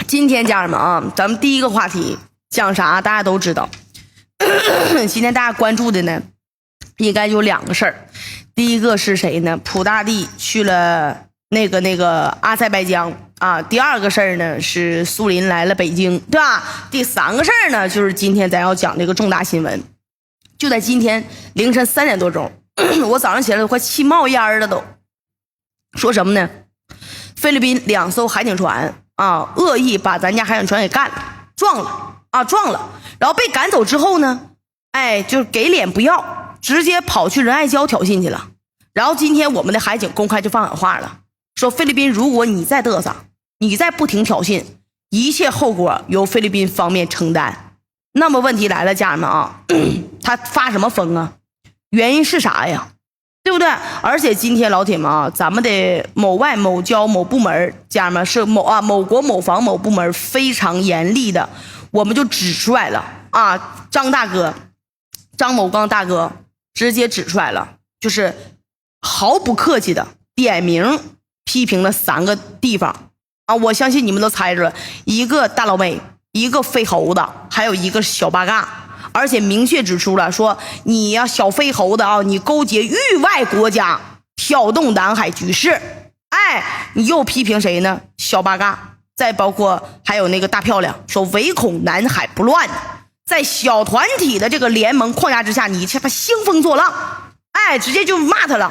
今天家人们啊，咱们第一个话题讲啥？大家都知道。今天大家关注的呢，应该有两个事儿。第一个是谁呢？普大帝去了那个阿塞拜疆啊。第二个事儿呢是苏林来了北京，对吧？第三个事儿呢就是今天咱要讲这个重大新闻。就在今天凌晨3点多钟，我早上起来都快气冒烟了都。说什么呢？菲律宾2艘海警船啊，恶意把咱家海警船给干了，撞了，然后被赶走之后呢，就是给脸不要，直接跑去仁爱礁挑衅去了。然后今天我们的海警公开就放狠话了，说菲律宾如果你再嘚瑟，你再不停挑衅，一切后果由菲律宾方面承担。那么问题来了，家人们啊，他发什么疯啊？原因是啥呀？对不对？而且今天老铁们啊，咱们的某外某交某部门，家人们是某国某防某部门非常严厉的，我们就指出来了啊，张某刚大哥直接指出来了，就是毫不客气的点名批评了3个地方啊，我相信你们都猜着了，一个大老妹，一个飞猴子，还有一个小八嘎。而且明确指出了说，你呀小飞猴子啊，你勾结域外国家挑动南海局势，你又批评谁呢？小八嘎。再包括还有那个大漂亮，说唯恐南海不乱，在小团体的这个联盟框架之下，你这他兴风作浪，直接就骂他了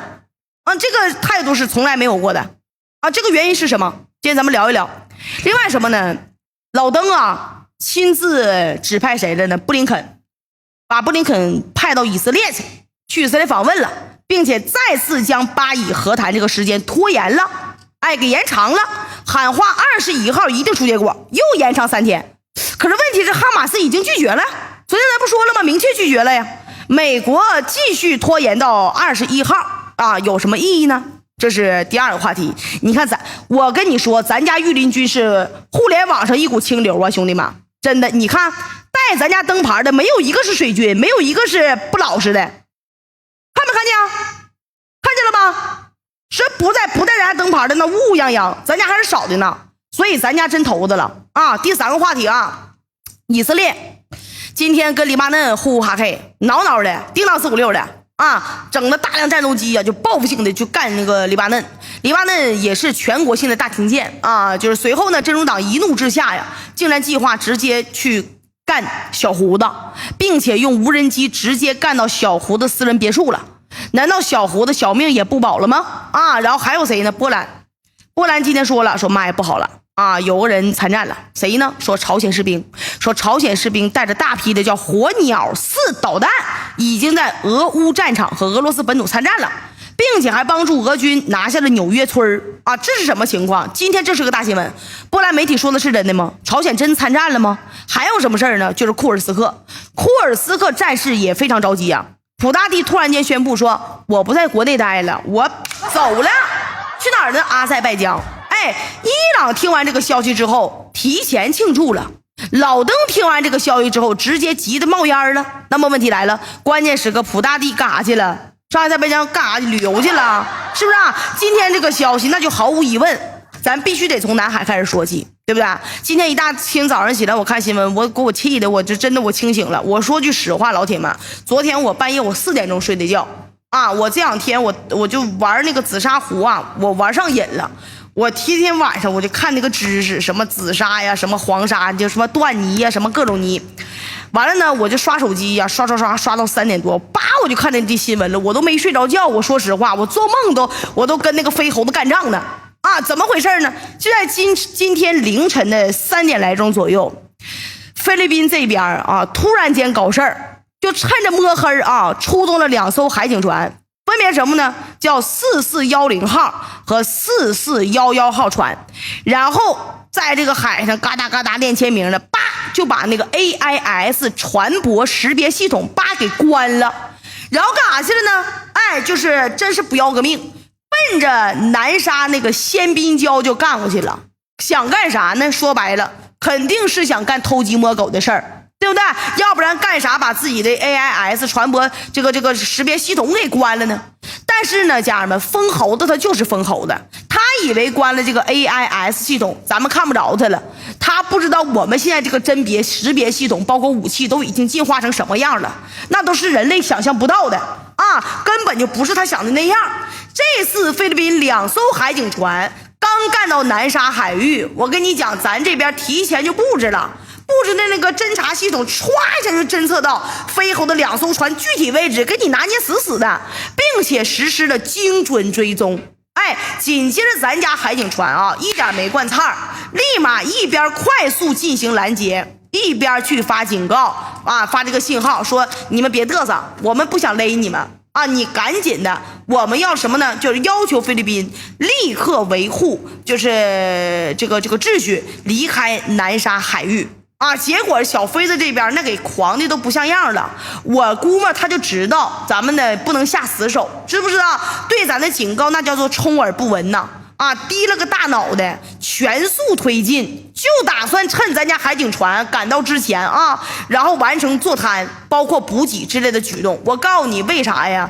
啊！这个态度是从来没有过的啊！这个原因是什么？今天咱们聊一聊。另外什么呢？老登啊亲自指派谁了呢？布林肯。把布林肯派到以色列去以色列访问了，并且再次将巴以和谈这个时间拖延了，给延长了，喊话21号一定出结果，又延长3天。可是问题是哈马斯已经拒绝了，昨天咱不说了吗？明确拒绝了呀。美国继续拖延到21号啊，有什么意义呢？这是第二个话题。你看我跟你说，咱家御林军是互联网上一股清流啊，兄弟们，真的，你看带咱家灯牌的没有一个是水军，没有一个是不老实的，看没看见啊？看见了吗？是不带咱家灯牌的那乌泱泱，咱家还是少的呢，所以咱家真头子了啊！第3个话题啊，以色列今天跟黎巴嫩呼哈嘿，挠的叮当456的啊，整了大量战斗机啊，就报复性的去干那个黎巴嫩。黎巴嫩也是全国性的大停建啊，就是随后呢，真主党一怒之下呀，竟然计划直接去干小胡子，并且用无人机直接干到小胡子私人别墅了。难道小胡子小命也不保了吗？啊，然后还有谁呢？波兰今天说了，说妈呀不好了啊，有个人参战了，谁呢？说朝鲜士兵，说朝鲜士兵带着大批的叫火鸟4导弹，已经在俄乌战场和俄罗斯本土参战了，并且还帮助俄军拿下了纽约村啊！这是什么情况？今天这是个大新闻。波兰媒体说的是真的吗？朝鲜真参战了吗？还有什么事儿呢？就是库尔斯克战士也非常着急啊！普大帝突然间宣布说，我不在国内待了，我走了，去哪儿呢？阿塞拜疆。伊朗听完这个消息之后提前庆祝了，老登听完这个消息之后直接急得冒烟了。那么问题来了，关键时刻普大帝干啥去了？上阿塞拜疆干啥去？旅游去了，是不是啊？今天这个消息那就毫无疑问，咱必须得从南海开始说起，对不对？今天一大清早上起来，我看新闻，给我气的，我就真的我清醒了。我说句实话，老铁们，昨天我半夜我4点钟睡的觉啊，我这2天我就玩那个紫砂壶啊，我玩上瘾了。我天天晚上我就看那个知识，什么紫砂呀，什么黄沙，就什么断泥呀，什么各种泥。完了呢，我就刷手机呀，刷到3点多，我就看见这新闻了，我都没睡着觉。我说实话，我做梦我都跟那个飞猴子干仗呢啊！怎么回事呢？就在今天凌晨的3点来钟左右，菲律宾这边啊，突然间搞事儿，就趁着摸黑啊，出动了2艘海警船。分别什么呢？叫4410号和4411号船，然后在这个海上嘎哒嘎哒练签名的，就把那个 AIS 船舶识别系统给关了，然后干啥去了呢？就是真是不要个命，奔着南沙那个仙滨礁就干过去了。想干啥呢？说白了，肯定是想干偷鸡摸狗的事儿。对不对？要不然干啥把自己的 AIS 船舶这个识别系统给关了呢？但是呢，家人们，疯猴子他就是疯猴子，他以为关了这个 AIS 系统，咱们看不着他了。他不知道我们现在这个甄别识别系统，包括武器都已经进化成什么样了，那都是人类想象不到的啊，根本就不是他想的那样。这次菲律宾2艘海警船刚干到南沙海域，我跟你讲，咱这边提前就布置了。布置的那个侦察系统唰一下就侦测到飞猴的2艘船具体位置，给你拿捏死死的，并且实施了精准追踪。哎，紧接着咱家海警船啊，一点没惯菜，立马一边快速进行拦截，一边去发警告啊，发这个信号说你们别嘚瑟，我们不想勒你们啊，你赶紧的，我们要什么呢？就是要求菲律宾立刻维护就是这个秩序，离开南沙海域。啊！结果小飞子这边那给狂的都不像样了，我估摸他就知道咱们呢不能下死手，知不知道？对咱的警告那叫做充耳不闻呐！啊，低了个大脑袋，全速推进，就打算趁咱家海警船赶到之前啊，然后完成坐滩，包括补给之类的举动。我告诉你为啥呀？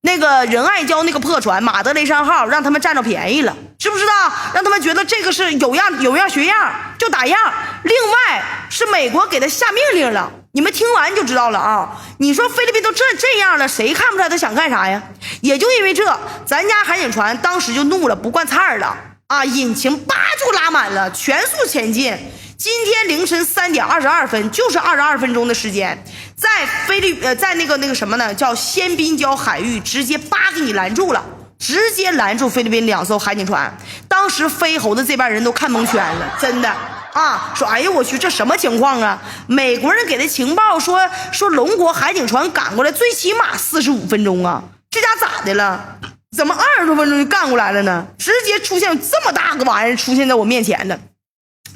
那个仁爱礁那个破船马德雷山号让他们占着便宜了，知不知道？让他们觉得这个是有样学样，就打样。另外是美国给他下命令了，你们听完就知道了啊！你说菲律宾都这样了，谁看不出来他想干啥呀？也就因为这，咱家海警船当时就怒了，不惯菜了啊！引擎叭就拉满了，全速前进。今天凌晨3点22分，就是22分钟的时间，在那个什么呢，叫仙宾礁海域，直接给你拦住了，直接拦住菲律宾2艘海警船。当时飞猴的这边人都看蒙圈了，真的啊，说哎呦我去，这什么情况啊？美国人给的情报说龙国海警船赶过来最起码45分钟啊，这家咋的了？怎么20多分钟就干过来了呢？直接出现这么大个玩意儿出现在我面前的，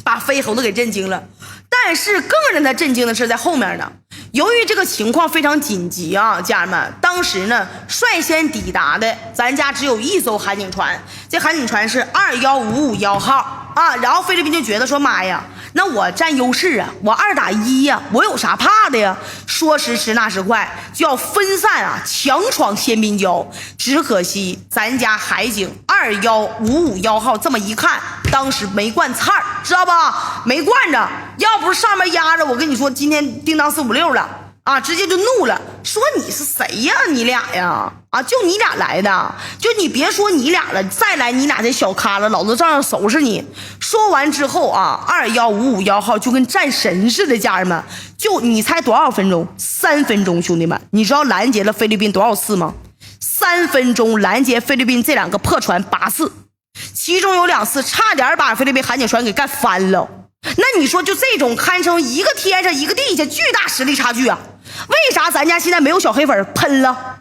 把飞猴子给震惊了。但是更让他震惊的是在后面呢，由于这个情况非常紧急啊，家人们，当时呢率先抵达的咱家只有1艘海警船，这海警船是21551号啊。然后菲律宾就觉得说妈呀，那我占优势啊，我2打1呀，我有啥怕的呀？说时迟那时快，就要分散啊，强闯仙宾礁。只可惜咱家海警21551号这么一看，当时没惯菜，知道吧？没惯着，要不是上面压着，我跟你说今天叮当456了啊，直接就怒了，说你是谁呀？你俩呀？啊，就你俩来的，就你别说你俩了，再来你俩这小咖了，老子照样收拾你。说完之后啊，21551号就跟战神似的，家人们，就你猜多少分钟？3分钟，兄弟们，你知道拦截了菲律宾多少次吗？3分钟拦截菲律宾这2个破船8次，其中有2次差点把菲律宾海警船给干翻了。那你说就这种堪称一个天上一个地下巨大实力差距啊，为啥咱家现在没有小黑粉喷了？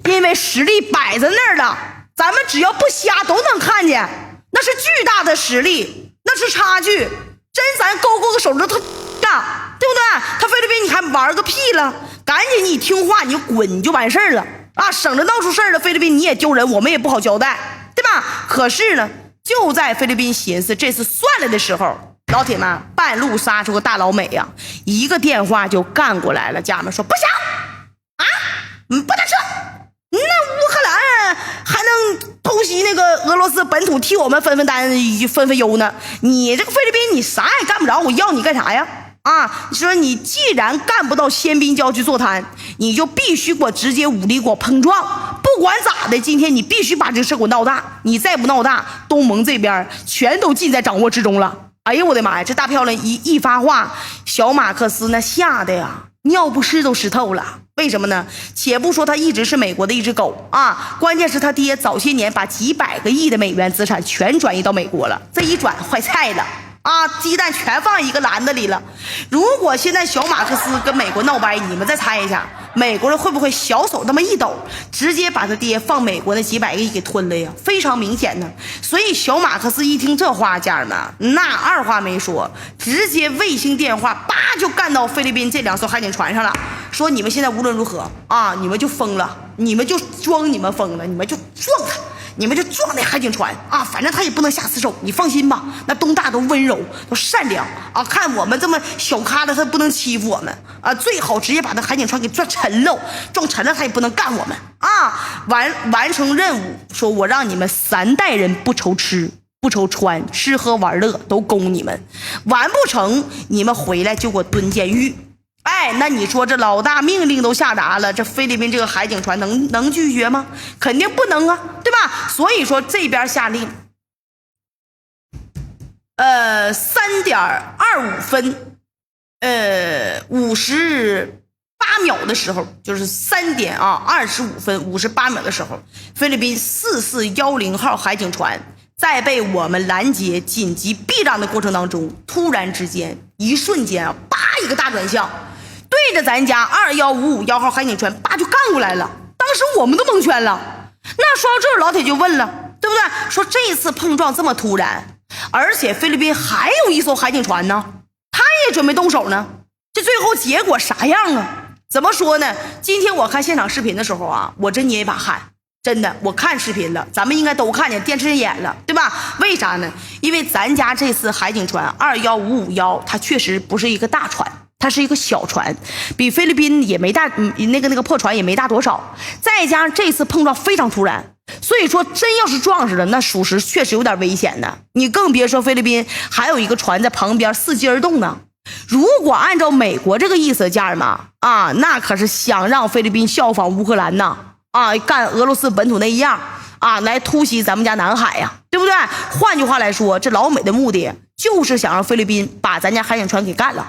因为实力摆在那儿了，咱们只要不瞎都能看见，那是巨大的实力，那是差距，真咱勾个手指头大，对不对？他菲律宾你还玩个屁了，赶紧你听话你就滚，你就完事儿了啊，省着闹出事儿了，菲律宾你也丢人，我们也不好交代，对吧？可是呢，就在菲律宾寻思这次算了的时候，老铁们半路杀出个大老美呀，一个电话就干过来了，家人们说不行啊，不能撤，那乌克兰还能偷袭那个俄罗斯本土，替我们分忧呢？你这个菲律宾你啥也干不着，我要你干啥呀？啊，说你既然干不到仙宾礁去坐滩，你就必须给我直接武力给我碰撞，不管咋的，今天你必须把这个事给我闹大，你再不闹大，东盟这边全都尽在掌握之中了。哎呦我的妈呀，这大漂亮一发话，小马克思那吓得呀尿不湿都湿透了。为什么呢？且不说他一直是美国的一只狗啊，关键是他爹早些年把几百个亿的美元资产全转移到美国了，这一转坏菜了啊，鸡蛋全放一个篮子里了。如果现在小马克思跟美国闹掰，你们再猜一下，美国人会不会小手那么一抖，直接把他爹放美国那几百个亿给吞了呀？非常明显呢。所以小马克思一听这话，家人们那二话没说，直接卫星电话叭就干到菲律宾这2艘海警船上了，说你们现在无论如何啊，你们就疯了，你们就装你们疯了，你们就撞他，你们就撞那海警船啊，反正他也不能下死手，你放心吧。那东大都温柔都善良啊，看我们这么小咖的，他不能欺负我们啊，最好直接把那海警船给撞沉了，撞沉了他也不能干我们啊。完成任务，说我让你们3代人不愁吃不愁穿，吃喝玩乐都供你们，完不成你们回来就给我蹲监狱。哎，那你说这老大命令都下达了，这菲律宾这个海警船能拒绝吗？肯定不能啊，对吧？所以说这边下令3.25分58秒的时候，就是3:25分58秒的时候，菲律宾4410号海警船在被我们拦截紧急避让的过程当中，突然之间一瞬间叭一个大转向，对着咱家21551号海警船叭就干过来了。当时我们都蒙圈了。那说到这儿，老铁就问了，对不对？说这次碰撞这么突然，而且菲律宾还有一艘海警船呢，他也准备动手呢，这最后结果啥样啊？怎么说呢？今天我看现场视频的时候啊，我真捏一把汗。真的，我看视频了，咱们应该都看见电视上演了，对吧？为啥呢？因为咱家这次海警船21551，它确实不是一个大船，它是一个小船，比菲律宾也没大，那个破船也没大多少。再加上这次碰撞非常突然，所以说真要是撞上了，那属实确实有点危险的。你更别说菲律宾还有一个船在旁边伺机而动呢。如果按照美国这个意思，家人们啊，那可是想让菲律宾效仿乌克兰呐。啊，干俄罗斯本土那一样啊，来突袭咱们家南海呀，对不对？换句话来说，这老美的目的就是想让菲律宾把咱家海警船给干了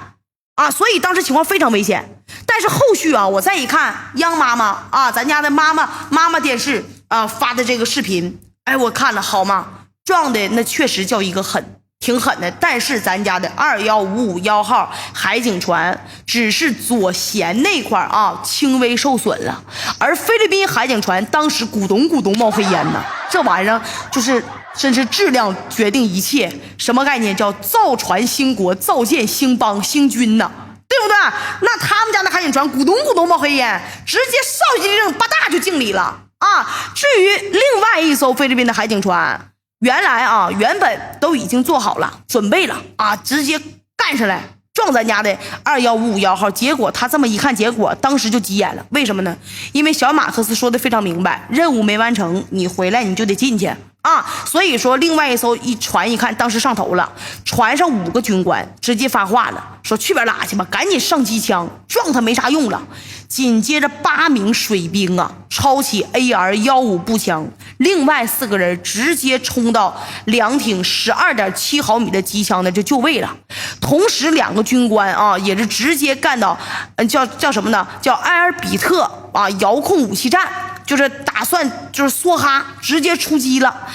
啊，所以当时情况非常危险。但是后续啊，我再一看央妈妈啊，咱家的妈妈电视啊发的这个视频，哎，我看了好吗？撞的那确实叫一个狠。挺狠的，但是咱家的21551号海警船只是左舷那块啊轻微受损了，而菲律宾海警船当时咕咚咕咚冒黑烟呢，这玩意儿就是真是质量决定一切，什么概念？叫造船兴国，造舰兴邦兴军呢，对不对？那他们家的海警船咕咚咕咚冒黑烟，直接少爷令八大就敬礼了啊！至于另外一艘菲律宾的海警船。原本都已经做好了准备了啊，直接干上来撞咱家的21551号，结果他这么一看，结果当时就急眼了。为什么呢？因为小马克思说的非常明白，任务没完成，你回来你就得进去啊。所以说，另外一艘船一看，当时上头了，船上5个军官直接发话了，说去边拉去吧，赶紧上机枪，撞他没啥用了。紧接着8名水兵啊，抄起 AR-15步枪，另外4个人直接冲到2挺12.7毫米的机枪的这就位了。同时2个军官啊，也是直接干到叫什么呢？叫埃尔比特啊遥控武器站，就是打算就是梭哈直接出击了。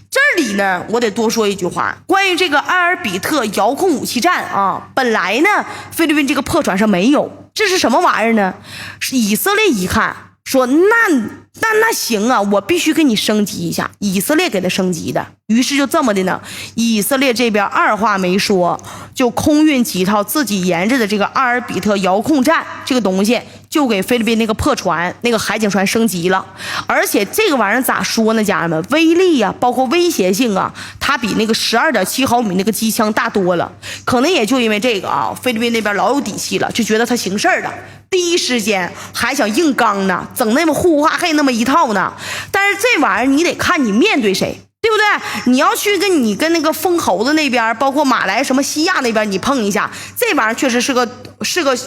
这里呢，我得多说一句话，关于这个埃尔比特遥控武器站啊，本来呢，菲律宾这个破船上没有，这是什么玩意儿呢？是以色列一看说，那行啊，我必须给你升级一下，以色列给他升级的。于是就这么的呢，以色列这边二话没说，就空运几套自己研制的这个阿尔比特遥控站这个东西，就给菲律宾那个破船那个海警船升级了。而且这个玩意儿咋说呢，家人们，威力啊，包括威胁性啊，它比那个12.7毫米那个机枪大多了。可能也就因为这个啊，菲律宾那边老有底气了，就觉得他行事了，第一时间还想硬刚呢，整那么呼哈嘿那么一套呢。但是这玩意儿你得看你面对谁，对不对？你要去跟那个疯猴子那边，包括马来什么西亚那边，你碰一下，这玩意儿确实是个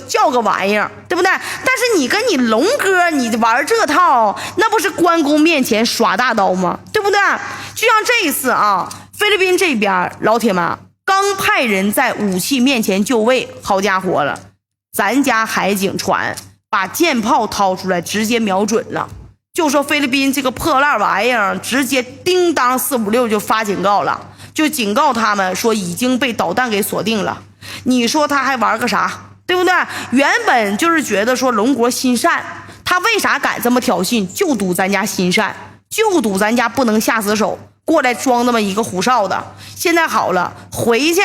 叫个玩意儿，对不对？但是你跟你龙哥你玩这套，那不是关公面前耍大刀吗？对不对？就像这一次啊，菲律宾这边老铁们刚派人在武器面前就位，好家伙了，咱家海警船把舰炮掏出来直接瞄准了。就说菲律宾这个破烂玩意儿，直接叮当456就发警告了，就警告他们说已经被导弹给锁定了。你说他还玩个啥，对不对？原本就是觉得说龙国心善，他为啥敢这么挑衅？就赌咱家心善，就赌咱家不能下死手，过来装那么一个虎哨的。现在好了，回去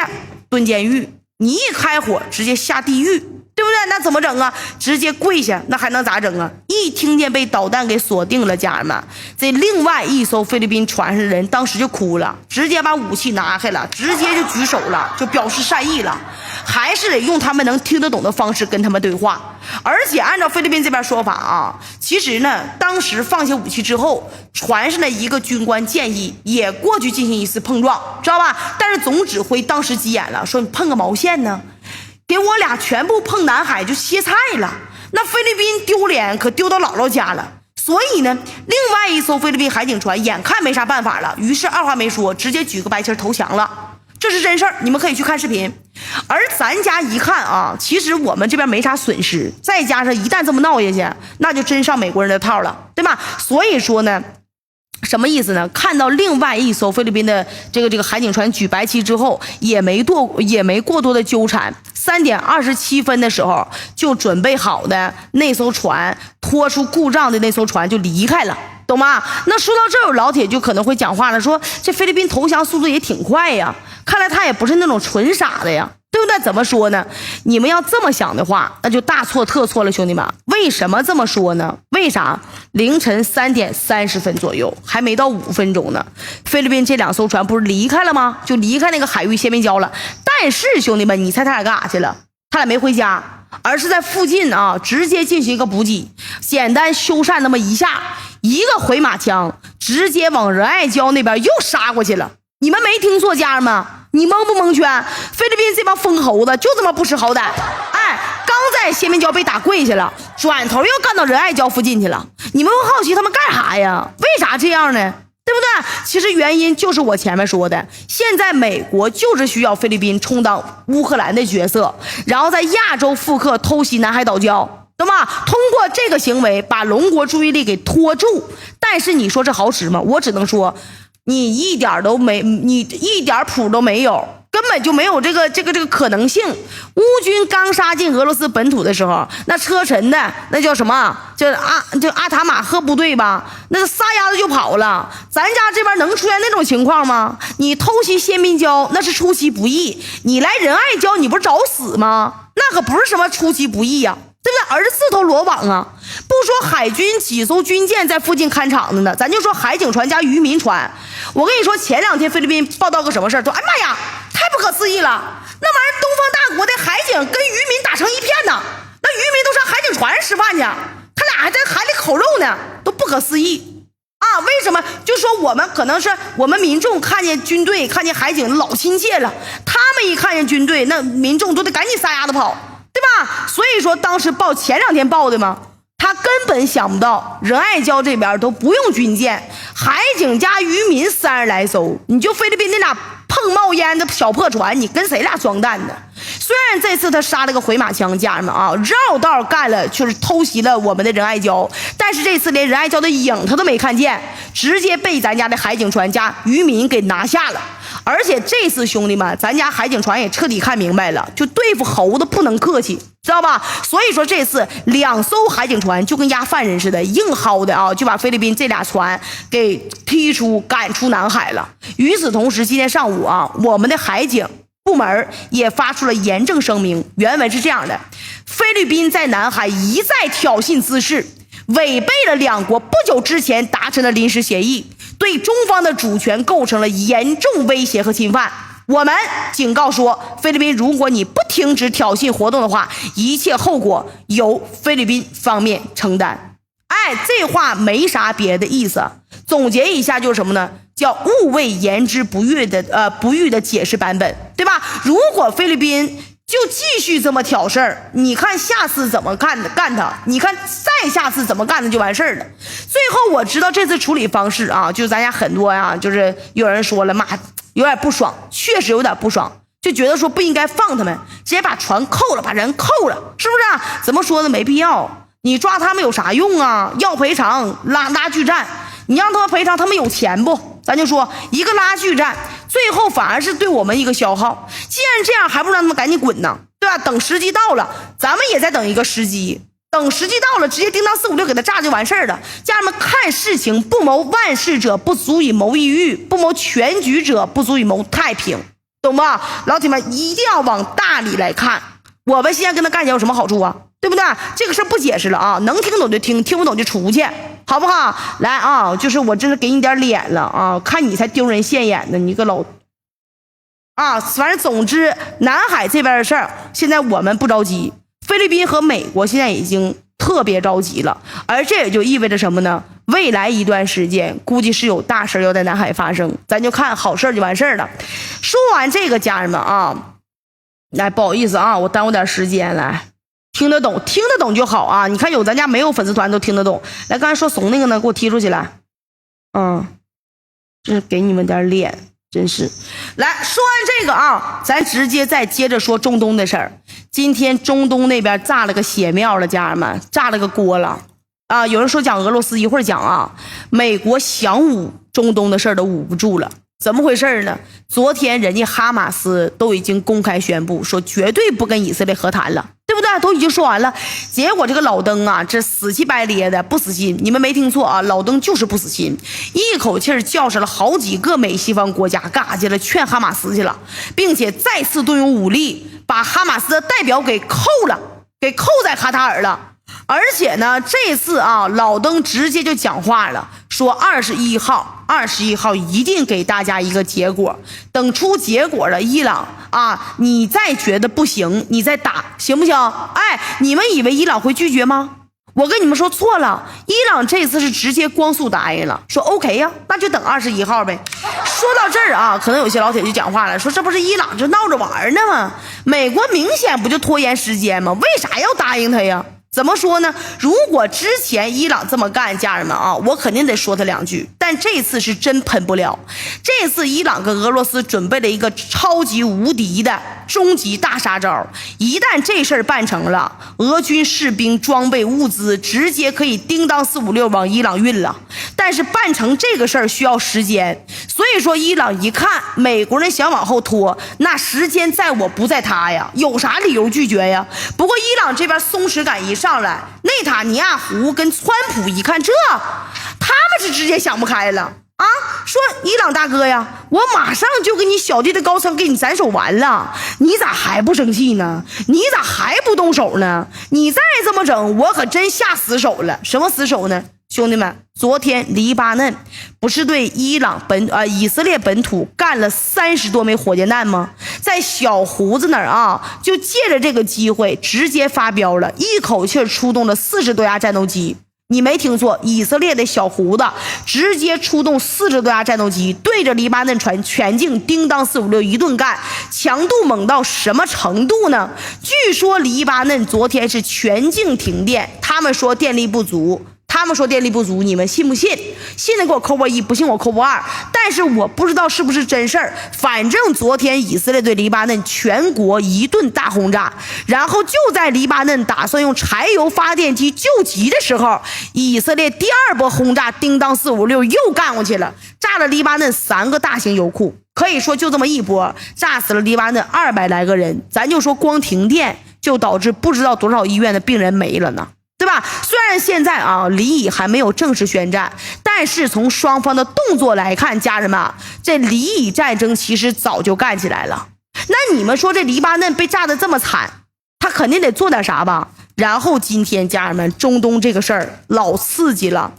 蹲监狱，你一开火直接下地狱，对不对？对？那怎么整啊？直接跪下，那还能咋整啊？一听见被导弹给锁定了，家人们，这另外一艘菲律宾船上的人当时就哭了，直接把武器拿开了，直接就举手了，就表示善意了，还是得用他们能听得懂的方式跟他们对话。而且按照菲律宾这边说法啊，其实呢，当时放下武器之后，船上的一个军官建议也过去进行一次碰撞，知道吧？但是总指挥当时急眼了，说你碰个毛线呢？给我俩全部碰南海就歇菜了，那菲律宾丢脸可丢到姥姥家了。所以呢，另外一艘菲律宾海警船眼看没啥办法了，于是二话没说，直接举个白旗投降了。这是真事儿，你们可以去看视频。而咱家一看啊，其实我们这边没啥损失，再加上一旦这么闹下去，那就真上美国人的套了，对吧？所以说呢，什么意思呢？看到另外一艘菲律宾的这个海警船举白旗之后，也没过多的纠缠。3点27分的时候，就准备好的那艘船拖出故障的那艘船就离开了，懂吗？那说到这儿，有老铁就可能会讲话了，说这菲律宾投降速度也挺快呀，看来他也不是那种纯傻的呀，对不对？怎么说呢？你们要这么想的话，那就大错特错了，兄弟们。为什么这么说呢？为啥？凌晨3点30分左右，还没到5分钟呢，菲律宾这2艘船不是离开了吗？就离开那个海域先民礁了。但是兄弟们，你猜他俩干啥去了？他俩没回家，而是在附近啊，直接进行一个补给，简单修缮那么一下，一个回马枪，直接往仁爱礁那边又杀过去了。你们没听错，家人们，你蒙不蒙圈？菲律宾这帮疯猴子就这么不识好歹，哎，刚在先民礁被打跪下了，转头又干到仁爱礁附近去了。你们会好奇他们干啥呀？为啥这样呢？对不对？其实原因就是我前面说的，现在美国就是需要菲律宾充当乌克兰的角色，然后在亚洲复刻偷袭南海岛礁，懂吗？通过这个行为把龙国注意力给拖住。但是你说这好使吗？我只能说你一点谱都没有，根本就没有这个可能性。乌军刚杀进俄罗斯本土的时候，那车臣的那叫什么？就阿塔马赫部队吧，那个撒丫子就跑了。咱家这边能出现那种情况吗？你偷袭先民礁那是出其不意，你来仁爱礁你不是找死吗？那可不是什么出其不意呀，对不对？儿子自投罗网啊！不说海军几艘军舰在附近看场子呢，咱就说海警船加渔民船。我跟你说，前2天菲律宾报道个什么事儿？说哎妈呀，太不可思议了！那玩意儿东方大国的海警跟渔民打成一片呢，那渔民都上海警船上吃饭去，他俩还在海里烤肉呢，都不可思议啊！为什么？就说我们可能是我们民众看见军队看见海警老亲切了，他们一看见军队，那民众都得赶紧撒丫子跑，对吧？所以说当时前2天报的嘛，他根本想不到仁爱礁这边都不用军舰，海警加渔民30来艘，你就菲律宾那俩碰冒烟的小破船，你跟谁俩装弹呢？虽然这次他杀了个回马枪，家人们啊，绕道干了，就是偷袭了我们的仁爱礁，但是这次连仁爱礁的影他都没看见，直接被咱家的海警船加渔民给拿下了。而且这次兄弟们，咱家海警船也彻底看明白了，就对付猴子不能客气，知道吧？所以说这次2艘海警船就跟押犯人似的，硬薅的啊，就把菲律宾这俩船给赶出南海了。与此同时，今天上午啊，我们的海警部门也发出了严正声明，原文是这样的：菲律宾在南海一再挑衅滋事，违背了2国不久之前达成的临时协议，对中方的主权构成了严重威胁和侵犯。我们警告说，菲律宾如果你不停止挑衅活动的话，一切后果由菲律宾方面承担。哎，这话没啥别的意思，总结一下就是什么呢？叫勿谓言之不预的解释版本，对吧？如果菲律宾就继续这么挑事儿，你看下次怎么干他，你看再下次怎么干他就完事儿了。最后我知道这次处理方式啊，就是咱家很多呀，就是有人说了，妈有点不爽，确实有点不爽，就觉得说不应该放他们，直接把船扣了，把人扣了，是不是啊？怎么说呢？没必要，你抓他们有啥用啊？要赔偿拉锯战，你让他们赔偿，他们有钱不？咱就说一个拉锯战，最后反而是对我们一个消耗。既然这样，还不如让他们赶紧滚呢，对吧？等时机到了，咱们也在等一个时机，等时机到了，直接叮当456给他炸就完事儿了。家人们，看事情不谋万事者，不足以谋一域；不谋全局者，不足以谋太平，懂吧？老铁们一定要往大里来看。我们现在跟他干起来有什么好处啊？对不对？这个事儿不解释了啊，能听懂就听，听不懂就出去，好不好？来啊，就是我这是给你点脸了啊，看你才丢人现眼呢，你个老啊，反正总之，南海这边的事儿，现在我们不着急，菲律宾和美国现在已经特别着急了，而这也就意味着什么呢？未来一段时间，估计是有大事要在南海发生，咱就看好事就完事儿了。说完这个，家人们啊，来，不好意思啊，我耽误点时间，来，听得懂就好啊。你看有咱家没有粉丝团都听得懂。来，刚才说怂那个呢，给我踢出去来。这是给你们点脸。真是，来说完这个啊，咱直接再接着说中东的事儿。今天中东那边炸了个血庙了，家人们，炸了个锅了啊！有人说讲俄罗斯，一会儿讲啊，美国想捂中东的事儿都捂不住了，怎么回事呢？昨天人家哈马斯都已经公开宣布说绝对不跟以色列和谈了，对不对？都已经说完了，结果这个老登啊，这死气白咧的不死心，你们没听错啊，老登就是不死心，一口气叫上了好几个美西方国家干啥去了？劝哈马斯去了，并且再次动用武力把哈马斯的代表给扣在卡塔尔了。而且呢，这次啊，老登直接就讲话了，说21号一定给大家一个结果，等出结果了，伊朗啊，你再觉得不行，你再打，行不行？哎，你们以为伊朗会拒绝吗？我跟你们说错了，伊朗这次是直接光速答应了，说 OK 呀，那就等21号呗。说到这儿啊，可能有些老铁就讲话了，说这不是伊朗这闹着玩呢吗？美国明显不就拖延时间吗？为啥要答应他呀？怎么说呢？如果之前伊朗这么干，家人们啊，我肯定得说他两句，但这次是真喷不了。这次伊朗跟俄罗斯准备了一个超级无敌的终极大杀招，一旦这事儿办成了，俄军士兵装备物资直接可以叮当456往伊朗运了。但是办成这个事儿需要时间，所以说伊朗一看美国人想往后拖，那时间在我不在他呀，有啥理由拒绝呀？不过伊朗这边松弛感一上来，内塔尼亚胡跟川普一看这，他们是直接想不开了啊，说伊朗大哥呀，我马上就给你小弟的高层给你斩首完了，你咋还不生气呢？你咋还不动手呢？你再这么整，我可真下死手了。什么死手呢？兄弟们，昨天黎巴嫩不是对以色列本土干了30多枚火箭弹吗？在小胡子那儿啊，就借着这个机会直接发飙了，一口气出动了40多架战斗机。你没听错，以色列的小胡子直接出动40多架战斗机，对着黎巴嫩全境叮当456一顿干，强度猛到什么程度呢？据说黎巴嫩昨天是全境停电，他们说电力不足，你们信不信？信的给我扣波1，不信我扣波2。但是我不知道是不是真事儿，反正昨天以色列对黎巴嫩全国一顿大轰炸，然后就在黎巴嫩打算用柴油发电机救急的时候，以色列第2波轰炸叮当456又干过去了，炸了黎巴嫩3个大型油库。可以说就这么一波炸死了黎巴嫩200来个人，咱就说光停电就导致不知道多少医院的病人没了呢，对吧？虽然现在啊，黎以还没有正式宣战，但是从双方的动作来看，家人们啊，这黎以战争其实早就干起来了。那你们说这黎巴嫩被炸得这么惨，他肯定得做点啥吧？然后今天家人们，中东这个事儿老刺激了，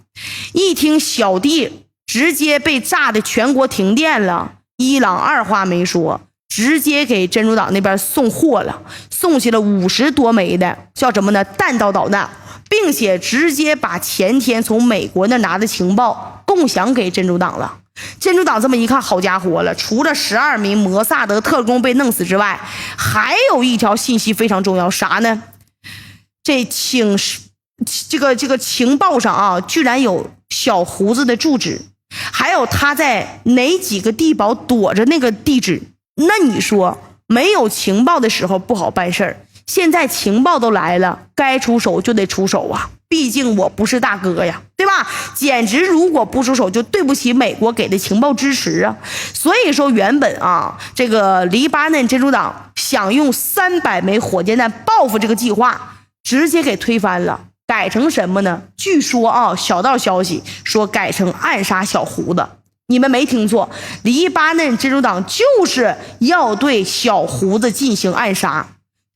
一听小弟直接被炸的全国停电了，伊朗二话没说，直接给真主党那边送货了，送去了50多枚的叫什么呢？弹道导弹，并且直接把前天从美国那拿的情报共享给真主党了。真主党这么一看，好家伙了，除了12名摩萨德特工被弄死之外，还有一条信息非常重要，啥呢？这个情报上啊，居然有小胡子的住址，还有他在哪几个地堡躲着那个地址。那你说没有情报的时候不好办事儿，现在情报都来了，该出手就得出手啊，毕竟我不是大哥呀，对吧？简直如果不出手就对不起美国给的情报支持啊。所以说原本啊，这个黎巴嫩真主党想用300枚火箭弹报复这个计划，直接给推翻了，改成什么呢？据说啊，小道消息说改成暗杀小胡子。你们没听错，黎巴嫩真主党就是要对小胡子进行暗杀。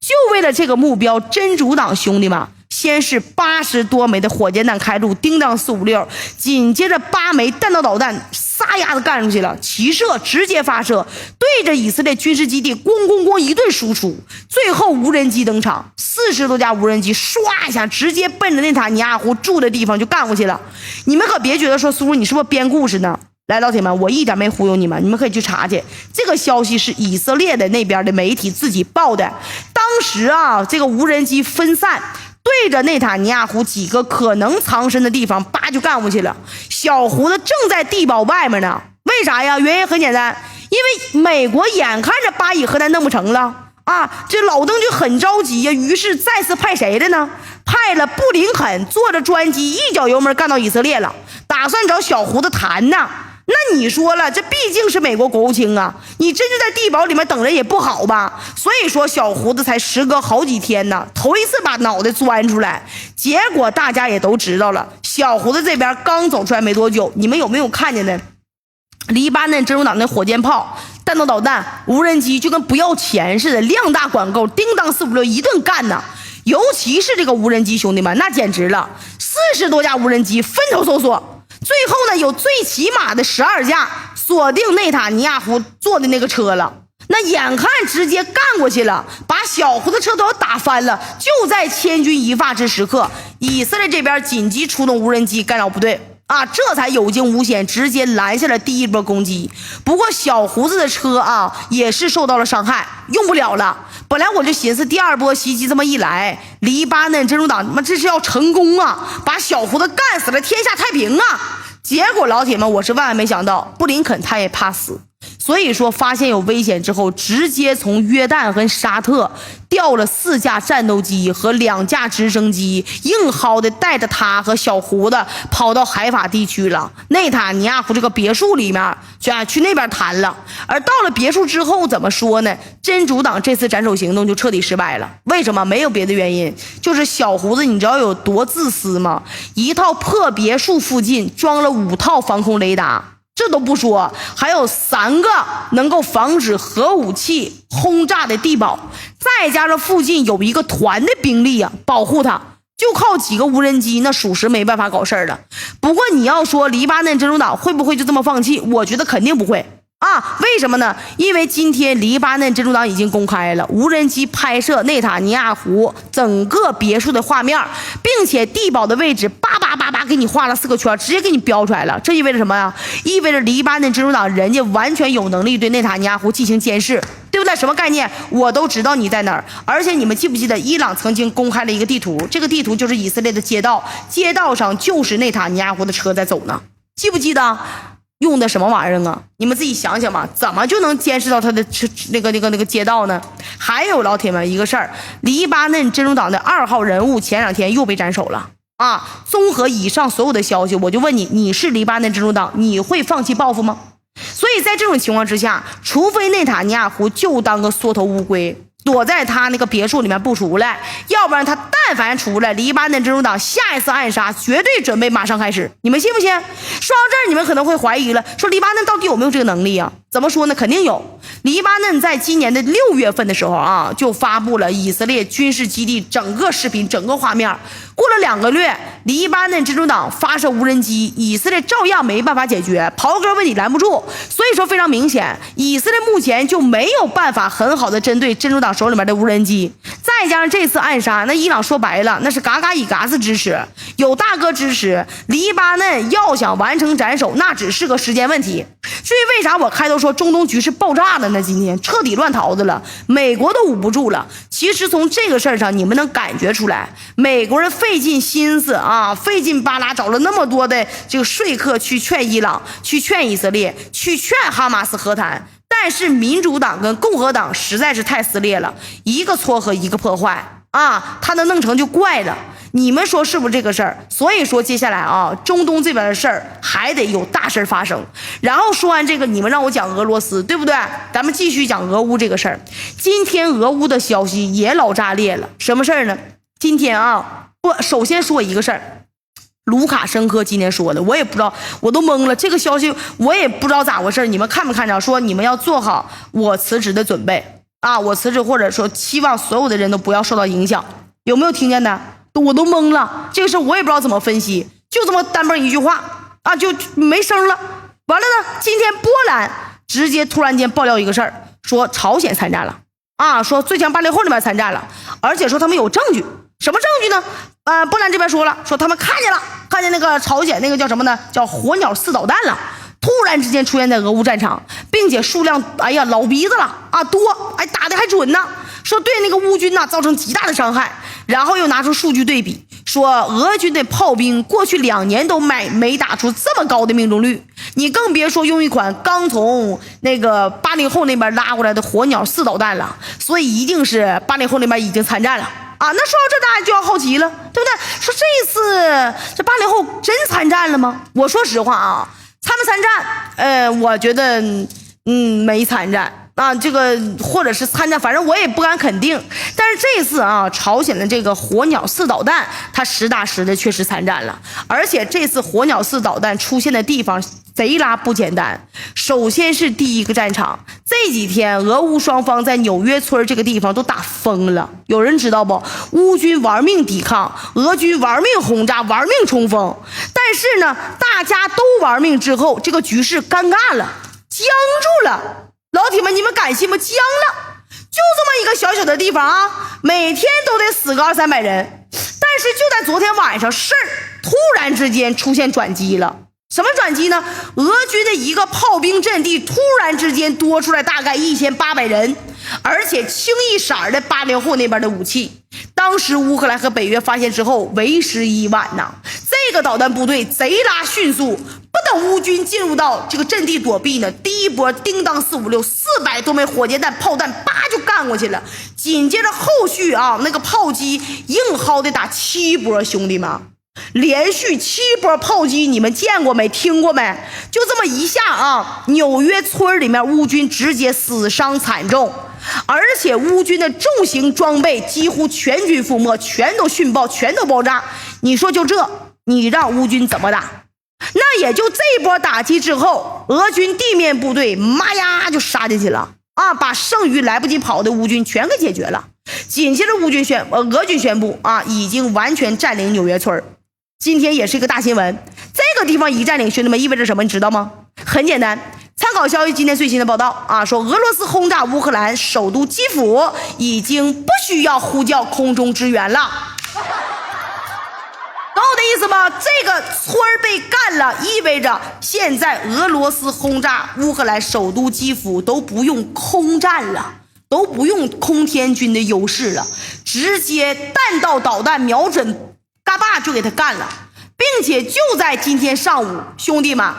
就为了这个目标，真主党兄弟们先是80多枚的火箭弹开路，叮当456，紧接着8枚弹道导弹撒丫子干出去了，齐射直接发射，对着以色列军事基地咣咣咣一顿输出，最后无人机登场，40多架无人机唰一下直接奔着内塔尼亚胡住的地方就干过去了。你们可别觉得说苏你是不是编故事呢？来，老铁们，我一点没忽悠你们，你们可以去查去。这个消息是以色列的那边的媒体自己报的。当时啊，这个无人机分散，对着内塔尼亚胡几个可能藏身的地方，叭就干过去了。小胡子正在地堡外面呢，为啥呀？原因很简单，因为美国眼看着巴以核弹弄不成了啊，这老邓就很着急呀，于是再次派谁了呢？派了布林肯坐着专机一脚油门干到以色列了，打算找小胡子谈呢。那你说了，这毕竟是美国国务卿啊，你真就在地堡里面等人也不好吧？所以说小胡子才时隔好几天呢，头一次把脑袋钻出来。结果大家也都知道了，小胡子这边刚走出来没多久，你们有没有看见呢？黎巴嫩真主党的火箭炮、弹道导弹、无人机就跟不要钱似的，量大管够，叮当456一顿干呢。尤其是这个无人机，兄弟们，那简直了，40多架无人机分头搜索。最后呢，有最起码的12架锁定内塔尼亚胡坐的那个车了，那眼看直接干过去了，把小胡的车都要打翻了。就在千钧一发之时刻，以色列这边紧急出动无人机干扰部队啊，这才有惊无险，直接拦下了第一波攻击。不过小胡子的车啊，也是受到了伤害，用不了了。本来我就寻思，第二波袭击这么一来，黎巴嫩真主党这是要成功啊，把小胡子干死了，天下太平啊！结果老铁们，我是万万没想到，布林肯他也怕死，所以说发现有危险之后，直接从约旦和沙特调了4架战斗机和2架直升机，硬薅的带着他和小胡子跑到海法地区了，内塔尼亚胡这个别墅里面去那边谈了。而到了别墅之后，怎么说呢？真主党这次斩首行动就彻底失败了。为什么？没有别的原因，就是小胡子你知道有多自私吗？一套破别墅附近装了5套防空雷达，这都不说，还有3个能够防止核武器轰炸的地堡，再加上附近有一个团的兵力啊保护他，就靠几个无人机，那属实没办法搞事儿了。不过你要说黎巴嫩真主党会不会就这么放弃？我觉得肯定不会啊。为什么呢？因为今天黎巴嫩真主党已经公开了无人机拍摄内塔尼亚胡整个别墅的画面，并且地堡的位置叭给你画了4个圈，直接给你标出来了。这意味着什么呀？意味着黎巴嫩真主党人家完全有能力对内塔尼亚胡进行监视，对不对？什么概念？我都知道你在哪儿。而且你们记不记得伊朗曾经公开了一个地图，这个地图就是以色列的街道，街道上就是内塔尼亚胡的车在走呢，记不记得？用的什么玩意儿啊？你们自己想想吧，怎么就能监视到他的那个街道呢？还有老铁们一个事儿，黎巴嫩真主党的2号人物前2天又被斩首了啊！综合以上所有的消息，我就问你，你是黎巴嫩真主党，你会放弃报复吗？所以在这种情况之下，除非内塔尼亚胡就当个缩头乌龟，躲在他那个别墅里面不出来，要不然他但凡出来，黎巴嫩真主党下一次暗杀绝对准备马上开始。你们信不信？说到这儿，你们可能会怀疑了，说黎巴嫩到底有没有这个能力啊？怎么说呢？肯定有。黎巴嫩在今年的6月份的时候啊，就发布了以色列军事基地整个视频、整个画面。过了2个月，黎巴嫩真主党发射无人机，以色列照样没办法解决，刨根问底拦不住。所以说非常明显，以色列目前就没有办法很好的针对真主党手里面的无人机。再加上这次暗杀，那伊朗说白了，那是嘎嘎以嘎子支持，有大哥支持，黎巴嫩要想完成斩首，那只是个时间问题。至于为啥我开头说中东局势爆炸了呢？今天彻底乱桃子了，美国都捂不住了。其实从这个事儿上，你们能感觉出来，美国人费尽心思啊，费劲巴拉找了那么多的这个说客去劝伊朗，去劝以色列，去劝哈马斯和谈。但是民主党跟共和党实在是太撕裂了，一个撮合一个破坏啊，他能弄成就怪了。你们说是不是这个事儿？所以说接下来啊，中东这边的事儿还得有大事发生。然后说完这个，你们让我讲俄罗斯，对不对？咱们继续讲俄乌这个事儿。今天俄乌的消息也老炸裂了，什么事儿呢？今天啊，首先说一个事儿。卢卡申科今天说的，我也不知道，我都懵了。这个消息我也不知道咋回事，你们看没看着？说你们要做好我辞职的准备啊，我辞职，或者说期望所有的人都不要受到影响。有没有听见的？我都懵了，这个事我也不知道怎么分析，就这么单蹦一句话啊，就没声了。完了呢，今天波兰直接突然间爆料一个事儿，说朝鲜参战了啊，说最强80后那边参战了，而且说他们有证据。什么证据呢？波兰这边说了，说他们看见那个朝鲜那个叫什么呢？叫火鸟4导弹了，突然之间出现在俄乌战场，并且数量老鼻子了啊，多，打得还准呢。说对那个乌军造成极大的伤害，然后又拿出数据对比，说俄军的炮兵过去2年都没打出这么高的命中率，你更别说用一款刚从那个80后那边拉过来的火鸟4导弹了，所以一定是80后那边已经参战了啊。那说到这大家就要好奇了，对不对？说这次这80后真参战了吗？我说实话啊，参不参战我觉得没参战啊，这个或者是参战，反正我也不敢肯定。但是这次啊，朝鲜的这个火鸟4导弹，它实打实的确实参战了，而且这次火鸟4导弹出现的地方贼拉不简单。首先是第一个战场，这几天俄乌双方在纽约村这个地方都打疯了，有人知道不？乌军玩命抵抗，俄军玩命轰炸，玩命冲锋。但是呢，大家都玩命之后，这个局势尴尬了，僵住了。老铁们，你们敢信吗？僵了，就这么一个小小的地方啊，每天都得死个200-300人。但是就在昨天晚上，事儿突然之间出现转机了。什么转机呢？俄军的一个炮兵阵地突然之间多出来大概1800人，而且清一色的80后那边的武器。当时乌克兰和北约发现之后，为时已晚呐。这个导弹部队贼拉迅速，不等乌军进入到这个阵地躲避呢，第一波叮当456，400多枚火箭弹炮弹叭就干过去了。紧接着后续啊，那个炮击硬薅的打7波，兄弟们，连续7波炮击，你们见过没？听过没？就这么一下啊，纽约村里面乌军直接死伤惨重，而且乌军的重型装备几乎全军覆没，全都殉爆，全都爆炸。你说就这，你让乌军怎么打？那也就这波打击之后，俄军地面部队妈呀就杀进去了啊，把剩余来不及跑的乌军全给解决了。紧接着俄军宣布啊，已经完全占领纽约村。今天也是一个大新闻，这个地方一占领，兄弟们意味着什么？你知道吗？很简单，参考消息今天最新的报道啊，说俄罗斯轰炸乌克兰首都基辅，已经不需要呼叫空中支援了。懂我的意思吗？这个村被干了，意味着现在俄罗斯轰炸乌克兰首都基辅都不用空战了，都不用空天军的优势了，直接弹道导弹瞄准嘎巴就给他干了，并且就在今天上午，兄弟们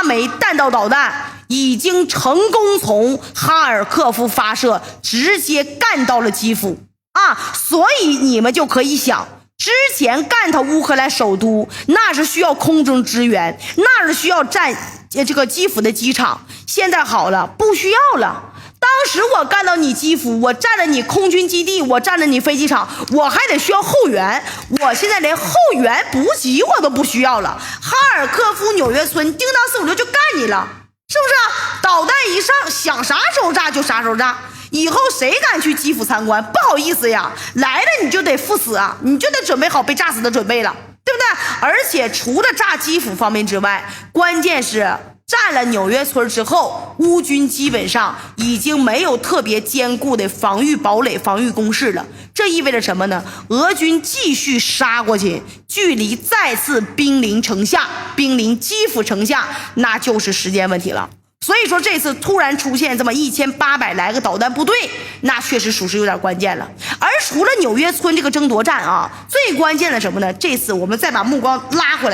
，8枚弹道导弹已经成功从哈尔科夫发射，直接干到了基辅啊！所以你们就可以想，之前干他乌克兰首都，那是需要空中支援，那是需要占这个基辅的机场。现在好了，不需要了。当时我干到你基辅，我占了你空军基地，我占了你飞机场，我还得需要后援。我现在连后援补给我都不需要了。哈尔科夫、纽约村，叮当456就干你了，是不是啊？导弹一上，想啥时候炸就啥时候炸。以后谁敢去基辅参观，不好意思呀，来了你就得赴死啊，你就得准备好被炸死的准备了，对不对？而且除了炸基辅方面之外，关键是占了纽约村之后，乌军基本上已经没有特别坚固的防御堡垒、防御工事了。这意味着什么呢？俄军继续杀过去，距离再次兵临城下、兵临基辅城下，那就是时间问题了。所以说这次突然出现这么1800来个导弹部队，那确实属实有点关键了。而除了纽约村这个争夺战啊，最关键的什么呢？这次我们再把目光拉回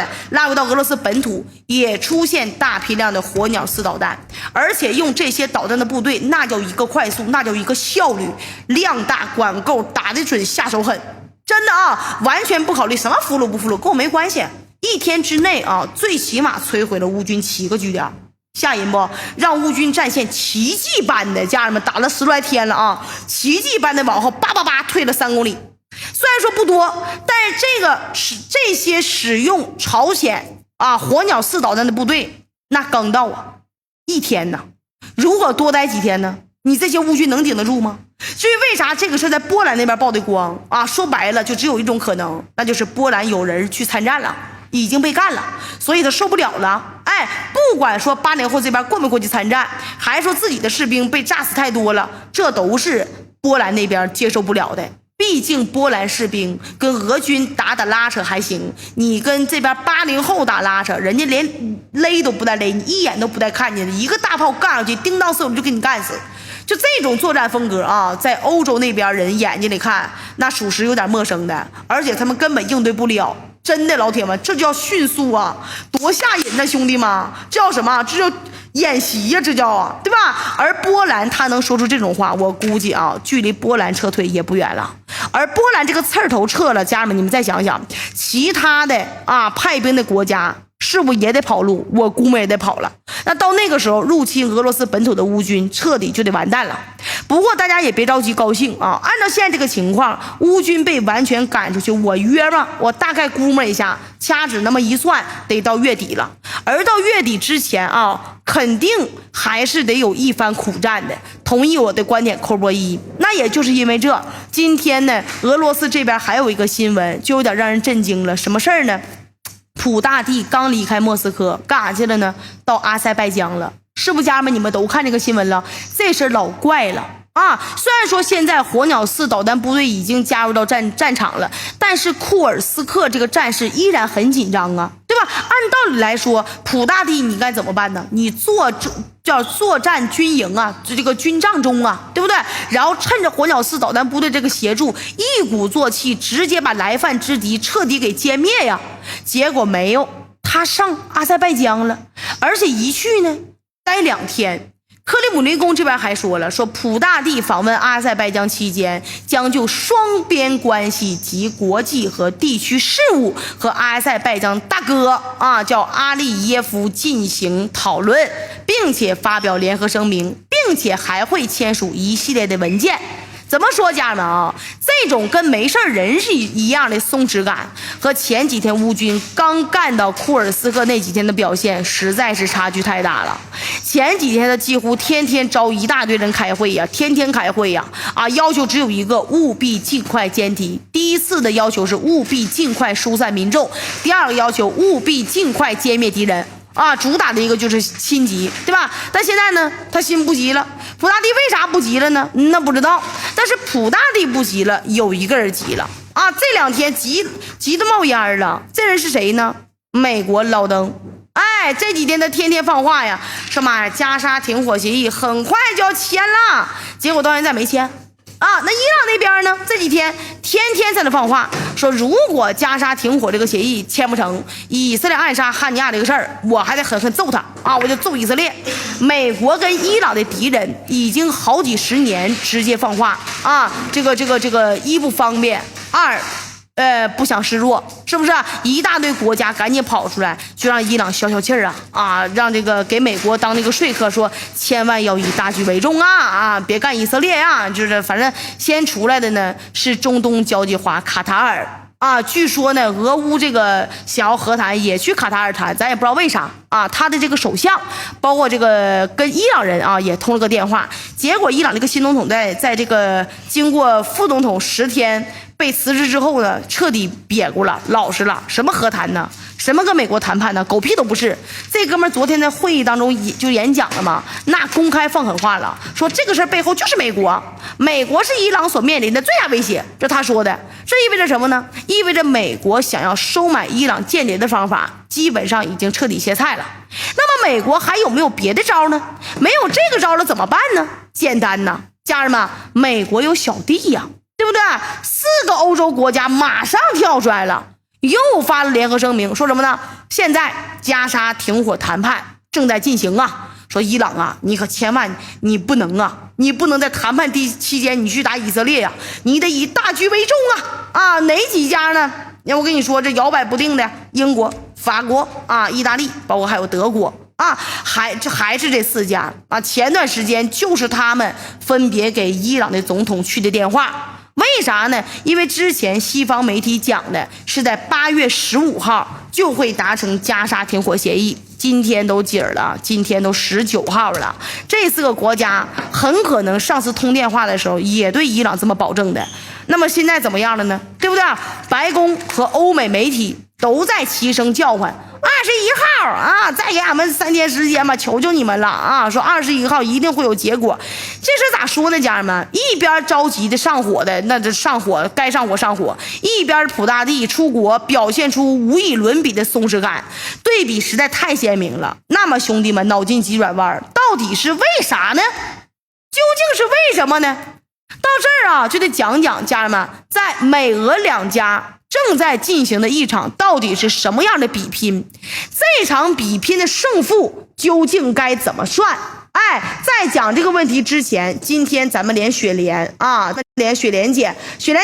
到俄罗斯本土，也出现大批量的火鸟4导弹，而且用这些导弹的部队，那叫一个快速，那叫一个效率，量大管够，打得准，下手狠，真的啊，完全不考虑什么俘虏不俘虏，跟我没关系。1天之内啊，最起码摧毁了乌军7个据点。吓人不？让乌军战线奇迹般的，家人们打了10多来天了啊，奇迹般的往后叭叭叭退了3公里。虽然说不多，但是这些使用朝鲜啊火鸟4导弹的部队，那刚到啊1天呢。如果多待几天呢，你这些乌军能顶得住吗？至于为啥这个事在波兰那边曝的光啊，说白了就只有一种可能，那就是波兰有人去参战了，已经被干了，所以他受不了了。哎，不管说80后这边过没过去参战，还是说自己的士兵被炸死太多了，这都是波兰那边接受不了的。毕竟波兰士兵跟俄军打拉扯还行，你跟这边80后打拉扯，人家连勒都不带勒，你一眼都不带看见的，一个大炮干上去，叮当四就给你干死。就这种作战风格啊，在欧洲那边人眼睛里看，那属实有点陌生的，而且他们根本应对不了。真的，老铁们，这叫迅速啊，多吓人呐，兄弟们，这叫什么？这叫演习呀，这叫啊，对吧？而波兰他能说出这种话，我估计啊，距离波兰撤退也不远了。而波兰这个刺儿头撤了，家人们，你们再想想，其他的啊派兵的国家是不是也得跑路？我估摸也得跑了。那到那个时候，入侵俄罗斯本土的乌军彻底就得完蛋了。不过大家也别着急高兴啊，按照现在这个情况，乌军被完全赶出去，我大概估摸一下，掐指那么一算，得到月底了。而到月底之前啊，肯定还是得有一番苦战的。同意我的观点，扣波一。那也就是因为这，今天呢，俄罗斯这边还有一个新闻，就有点让人震惊了。什么事儿呢？普大帝刚离开莫斯科，干啥去了呢？到阿塞拜疆了。是不是家人们你们都看这个新闻了？这事老怪了啊！虽然说现在火鸟4导弹部队已经加入到战场了，但是库尔斯克这个战事依然很紧张啊，对吧？按道理来说，普大帝你该怎么办呢？你作战军营啊，这个军帐中啊，对不对？然后趁着火鸟4导弹部队这个协助，一鼓作气，直接把来犯之敌彻底给歼灭呀。结果没有，他上阿塞拜疆了，而且一去呢，待2天。克里姆林宫这边还说了，说普大帝访问阿塞拜疆期间，将就双边关系及国际和地区事务和阿塞拜疆大哥啊叫阿利耶夫进行讨论，并且发表联合声明，并且还会签署一系列的文件。怎么说，家人们啊，这种跟没事人是一样的松弛感，和前几天乌军刚干到库尔斯克那几天的表现实在是差距太大了。前几天他几乎天天招一大堆人开会呀，天天开会呀，要求只有一个，务必尽快歼敌。第一次的要求是务必尽快疏散民众，第二个要求务必尽快歼灭敌人。主打的一个就是心急，对吧？但现在呢，他心不急了。普大帝为啥不急了呢？那不知道。但是普大帝不急了，有一个人急了这2天急得冒烟了。这人是谁呢？美国老登。这几天他天天放话呀，说嘛加沙停火协议很快就要签了，结果到现在没签。那伊朗那边呢？这几天天天在那放话，说如果加沙停火这个协议签不成，以色列暗杀汉尼亚这个事儿，我还得狠狠揍他我就揍以色列。美国跟伊朗的敌人已经好几十年直接放话这个一不方便，二不想示弱，是不是一大堆国家赶紧跑出来，就让伊朗消消气儿让这个给美国当那个说客，说千万要以大局为重别干以色列就是反正先出来的呢是中东交际花卡塔尔据说呢俄乌这个想要和谈也去卡塔尔谈，咱也不知道为啥他的这个首相包括这个跟伊朗人也通了个电话，结果伊朗这个新总统在这个经过副总统10天被辞职之后呢，彻底瘪过了，老实了。什么和谈呢？什么跟美国谈判呢？狗屁都不是。这哥们昨天在会议当中就演讲了嘛，那公开放狠话了，说这个事背后就是美国，美国是伊朗所面临的最大威胁，这他说的。这意味着什么呢？意味着美国想要收买伊朗间谍的方法基本上已经彻底歇菜了。那么美国还有没有别的招呢？没有这个招了怎么办呢？简单呐，家人们，美国有小弟呀，对不对？4个欧洲国家马上跳出来了，又发了联合声明，说什么呢？现在加沙停火谈判正在进行说伊朗你可千万你不能你不能在谈判期间你去打以色列你得以大局为重哪几家呢？我跟你说，这摇摆不定的英国、法国意大利，包括还有德国还是这4家前段时间就是他们分别给伊朗的总统去的电话。为啥呢？因为之前西方媒体讲的是在8月15号就会达成加沙停火协议，今天都几儿了？今天都19号了。这4个国家很可能上次通电话的时候也对伊朗这么保证的。那么现在怎么样了呢？对不对？白宫和欧美媒体都在齐声叫唤21号啊，再给俺们3天时间吧，求求你们了啊！说21号一定会有结果。这事咋说呢，家人们？一边着急的上火的，那这上火该上火上火；一边普大帝出国表现出无以伦比的松弛感，对比实在太鲜明了。那么兄弟们，脑筋急转弯，到底是为啥呢？究竟是为什么呢？到这儿啊，就得讲讲家人们，在美俄两家正在进行的一场到底是什么样的比拼？这场比拼的胜负究竟该怎么算？在讲这个问题之前，今天咱们连雪莲姐，雪莲